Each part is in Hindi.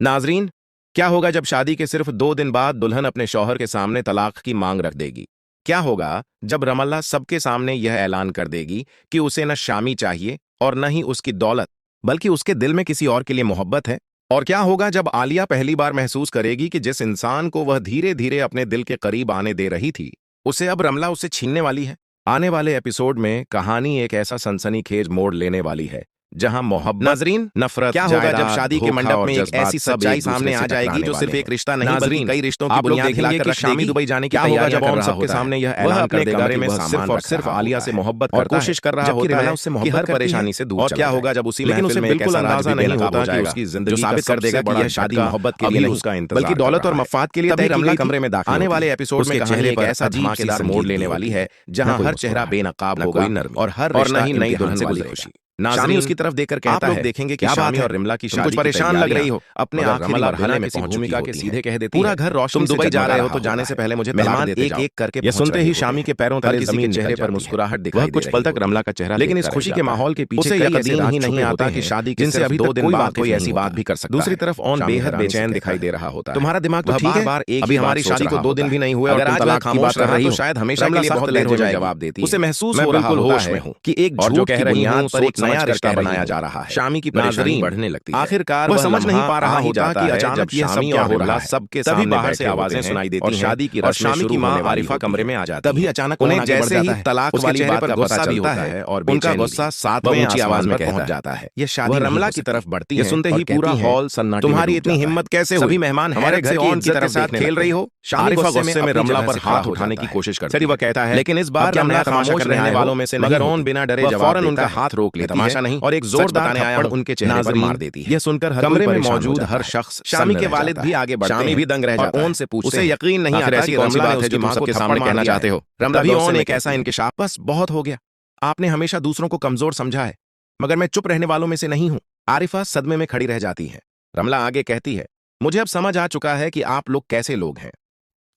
नाजरीन, क्या होगा जब शादी के सिर्फ 2 दिन बाद दुल्हन अपने शौहर के सामने तलाक की मांग रख देगी? क्या होगा जब रमल्ला सबके सामने यह ऐलान कर देगी कि उसे न शामी चाहिए और न ही उसकी दौलत, बल्कि उसके दिल में किसी और के लिए मोहब्बत है? और क्या होगा जब आलिया पहली बार महसूस करेगी कि जिस इंसान को वह धीरे धीरे अपने दिल के करीब आने दे रही थी, उसे अब रमला उससे छीनने वाली है? आने वाले एपिसोड में कहानी एक ऐसा सनसनीखेज मोड़ लेने वाली है जहां मोहब्बत, नाजरीन, नफरत, क्या होगा जब शादी के मंडप में एक ऐसी सच्चाई सामने आ जाएगी जो सिर्फ एक रिश्ता नहीं बल्कि कई रिश्तों की बुनियाद हिलाकर रख शामी दुबई जाने की तैयारी कर रहा सबके सामने यह ऐलान कर देगा कि वह सिर्फ और सिर्फ आलिया से मोहब्बत और कोशिश कर रहा होता है उससे मोहब्बत हर परेशानी से दूर। और क्या होगा जब उसी महफिल में बिल्कुल अंदाजा नहीं होता कि उसकी जिंदगी साबित कर देगा कि यह शादी मोहब्बत के लिए नहीं उसका इंतजार बल्कि दौलत और मफाद के लिए तय रमला कमरे में दाखिल आने वाले एपिसोड में चेहरे पर ऐसा धमाकेदार मोड़ लेने वाली है जहां हर चेहरा बेनकाब होगा और हर रिश्ता नई दुल्हन से गुजरेगा। नाज़रीन उसकी तरफ देखकर कहता है, देखेंगे कि शामी और रिमला की शादी कुछ परेशान लग रही हो, अपने आखिरी मरहले में पहुंच भूमिका के सीधे कह देती पूरा घर रोशनी से दुबई जा रहे हो तो जाने से पहले मुझे मेहमान एक एक करके ये सुनते ही शामी के पैरों तले जमीन चेहरे पर मुस्कुराहट दिखाई दे कुछ पल तक रमला का चेहरा, लेकिन इस खुशी के माहौल के पीछे यकीन ही नहीं आता कि शादी जिनसे अभी 2 दिन बाद कोई ऐसी बात भी कर सकता है। दूसरी तरफ ऑन बेहद बेचैन दिखाई दे रहा होता है। तुम्हारा दिमाग तो ठीक है, अभी हमारी शादी को 2 दिन भी नहीं हुए, अगर आज तलाक की बात कर रही हो शायद हमेशा के लिए बहुत देर हो जाए जवाब देती। उसे महसूस हो रहा होश में हूं कि एक झूठ कह रही हूं पर एक नया रिश्ता बनाया जा रहा है। शामी की परेशानी बढ़ने लगती है। आखिरकार वह समझ नहीं पा रहा होता कि अचानक यह सब क्या हो रहा है। सबके सामने बाहर से आवाजें सुनाई देती हैं शादी की रस्में शामी की मां आरिफा कमरे में आ जाती है। तभी अचानक उन्हें जैसे ही तलाक वाली बात पर गुस्सा भी होता है और उनका गुस्सा 7वें ऊंची आवाज में पहुंच जाता है। यह शादी रमला की तरफ बढ़ती है। सुनते ही पूरा हॉल सन्नाटे में तुम्हारी इतनी हिम्मत कैसे हुई? सभी मेहमान हमारे घर की इज्जत के साथ खेल रही हो। आरिफा गुस्से में रमला पर हाथ उठाने की कोशिश करती है। वह कहता है, लेकिन इस बार रमला खामोश रहने वालों में से मगर ऑन बिना डरे फौरन उनका हाथ रोक लेती है। तमाशा नहीं और एक जोरदार थप्पड़ उनके चेहरे पर मार देती है। यह सुनकर कमरे में मौजूद हर शख्स, शामी के वालिद भी आगे बढ़ते हैं। शामी भी दंग रह जाता है। ओन से पूछते हैं, उसे यकीन नहीं आता कि रमला ने उसकी मां को सामने कहना चाहते हो। रमला भी ओन एक ऐसा इंकिशाफ, बस बहुत हो गया, आपने हमेशा दूसरों को कमजोर समझा है, मगर मैं चुप रहने वालों में से नहीं हूं। आरिफा सदमे में खड़ी रह जाती है। रमला आगे कहती है, मुझे अब समझ आ चुका है कि आप लोग कैसे लोग हैं।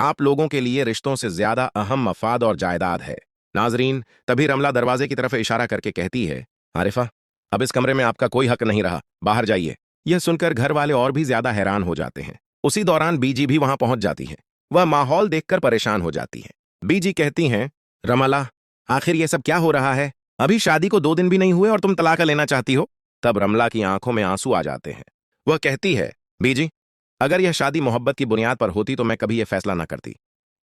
आप लोगों के लिए रिश्तों से ज्यादा अहम मफाद और जायदाद है। नाजरीन, तभी रमला दरवाजे की तरफ इशारा करके कहती है, आरिफा, अब इस कमरे में आपका कोई हक नहीं रहा, बाहर जाइए। यह सुनकर घर वाले और भी ज्यादा हैरान हो जाते हैं। उसी दौरान बीजी भी वहां पहुंच जाती है। वह माहौल देखकर परेशान हो जाती है। बीजी कहती हैं, रमला, आखिर यह सब क्या हो रहा है? अभी शादी को 2 दिन भी नहीं हुए और तुम तलाक लेना चाहती हो? तब रमला की आंखों में आंसू आ जाते हैं। वह कहती है, बीजी, अगर यह शादी मोहब्बत की बुनियाद पर होती तो मैं कभी यह फैसला न करती,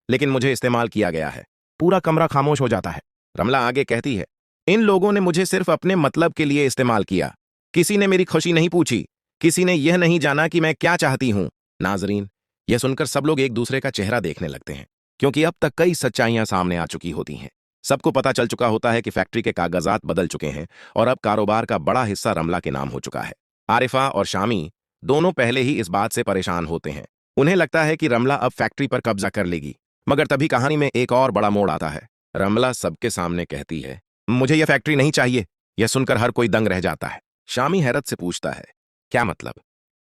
लेकिन मुझे इस्तेमाल किया गया है। पूरा कमरा खामोश हो जाता है। रमला आगे कहती है, इन लोगों ने मुझे सिर्फ अपने मतलब के लिए इस्तेमाल किया। किसी ने मेरी खुशी नहीं पूछी, किसी ने यह नहीं जाना कि मैं क्या चाहती हूं। नाजरीन, यह सुनकर सब लोग एक दूसरे का चेहरा देखने लगते हैं, क्योंकि अब तक कई सच्चाइयां सामने आ चुकी होती हैं। सबको पता चल चुका होता है कि फैक्ट्री के कागजात बदल चुके हैं और अब कारोबार का बड़ा हिस्सा रमला के नाम हो चुका है। आरिफा और शामी दोनों पहले ही इस बात से परेशान होते हैं। उन्हें लगता है कि रमला अब फैक्ट्री पर कब्जा कर लेगी, मगर तभी कहानी में एक और बड़ा मोड़ आता है। रमला सबके सामने कहती है, मुझे यह फैक्ट्री नहीं चाहिए। यह सुनकर हर कोई दंग रह जाता है। शामी हैरत से पूछता है, क्या मतलब?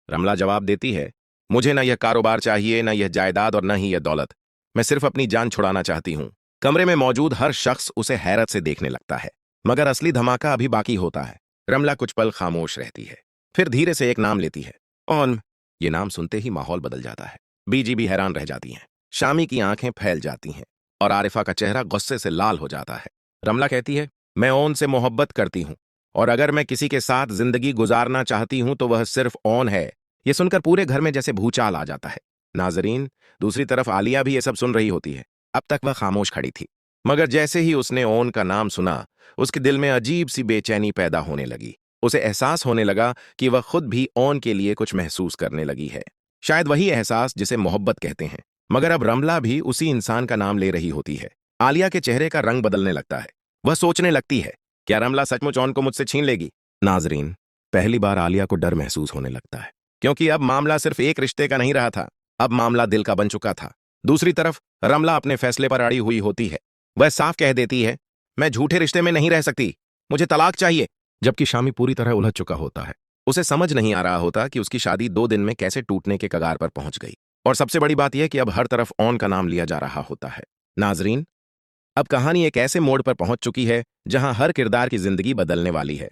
रमला जवाब देती है, मुझे न यह कारोबार चाहिए, न यह जायदाद और न ही यह दौलत। मैं सिर्फ अपनी जान छुड़ाना चाहती हूं। कमरे में मौजूद हर शख्स उसे हैरत से देखने लगता है, मगर असली धमाका अभी बाकी होता है। रमला कुछ पल खामोश रहती है, फिर धीरे से एक नाम लेती है, ऑन। ये नाम सुनते ही माहौल बदल जाता है। बीजी भी हैरान रह जाती हैं। शामी की आंखें फैल जाती हैं और आरिफा का चेहरा गुस्से से लाल हो जाता है। रमला कहती है, मैं ओन से मोहब्बत करती हूं और अगर मैं किसी के साथ जिंदगी गुजारना चाहती हूं तो वह सिर्फ ओन है। यह सुनकर पूरे घर में जैसे भूचाल आ जाता है। नाजरीन, दूसरी तरफ आलिया भी यह सब सुन रही होती है। अब तक वह खामोश खड़ी थी, मगर जैसे ही उसने ओन का नाम सुना, उसके दिल में अजीब सी बेचैनी पैदा होने लगी। उसे एहसास होने लगा कि वह खुद भी ओन के लिए कुछ महसूस करने लगी है, शायद वही एहसास जिसे मोहब्बत कहते हैं। मगर अब रमला भी उसी इंसान का नाम ले रही होती है। आलिया के चेहरे का रंग बदलने लगता है। वह सोचने लगती है, क्या रमला सचमुच ऑन को मुझसे छीन लेगी? नाजरीन, पहली बार आलिया को डर महसूस होने लगता है, क्योंकि अब मामला सिर्फ एक रिश्ते का नहीं रहा था, अब मामला दिल का बन चुका था। दूसरी तरफ रमला अपने फैसले पर अड़ी हुई होती है। वह साफ कह देती है, मैं झूठे रिश्ते में नहीं रह सकती, मुझे तलाक चाहिए। जबकि शामी पूरी तरह उलझ चुका होता है। उसे समझ नहीं आ रहा होता कि उसकी शादी 2 दिन में कैसे टूटने के कगार पर पहुंच गई। और सबसे बड़ी बात यह कि अब हर तरफ ऑन का नाम लिया जा रहा होता है। नाजरीन, अब कहानी एक ऐसे मोड़ पर पहुंच चुकी है जहां हर किरदार की जिंदगी बदलने वाली है।